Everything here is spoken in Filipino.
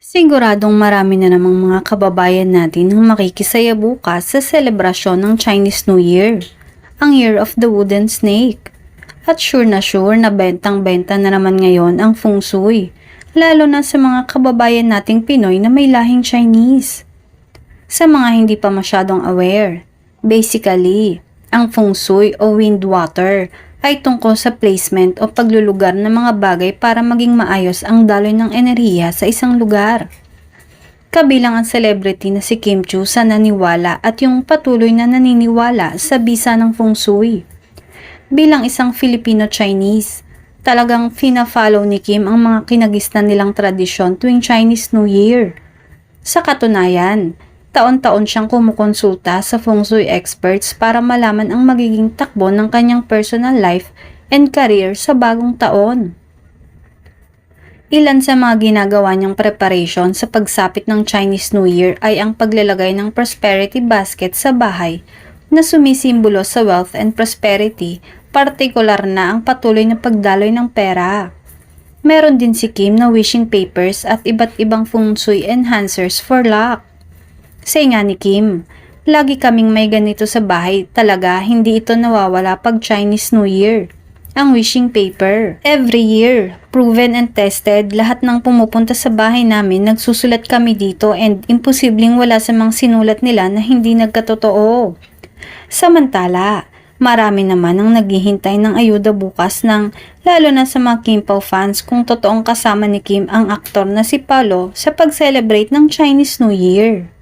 Siguradong marami na namang mga kababayan natin ang makikisaya bukas sa selebrasyon ng Chinese New Year, ang Year of the Wooden Snake. At sure na bentang-benta na naman ngayon ang feng shui, lalo na sa mga kababayan nating Pinoy na may lahing Chinese. Sa mga hindi pa masyadong aware, basically, ang feng shui o wind water ay tungkol sa placement o paglulugar ng mga bagay para maging maayos ang daloy ng enerhiya sa isang lugar. Kabilang ang celebrity na si Kim Chiu sa naniwala at yung patuloy na naniniwala sa bisa ng feng shui. Bilang isang Filipino-Chinese, talagang fina-follow ni Kim ang mga kinagisnan nilang tradisyon tuwing Chinese New Year. Sa katunayan, taon-taon siyang kumukonsulta sa feng shui experts para malaman ang magiging takbo ng kanyang personal life and career sa bagong taon. Ilan sa mga ginagawa niyang preparation sa pagsapit ng Chinese New Year ay ang paglalagay ng prosperity basket sa bahay na sumisimbolo sa wealth and prosperity, partikular na ang patuloy na pagdaloy ng pera. Meron din si Kim na wishing papers at iba't ibang feng shui enhancers for luck. Say nga ni Kim, lagi kaming may ganito sa bahay, talaga hindi ito nawawala pag Chinese New Year. Ang wishing paper. Every year, proven and tested, lahat ng pumupunta sa bahay namin nagsusulat kami dito and imposibleng wala sa mga sinulat nila na hindi nagkatotoo. Samantala, marami naman ang naghihintay ng ayuda bukas lalo na sa mga Kim Pao fans kung totoong kasama ni Kim ang aktor na si Paolo sa pag-celebrate ng Chinese New Year.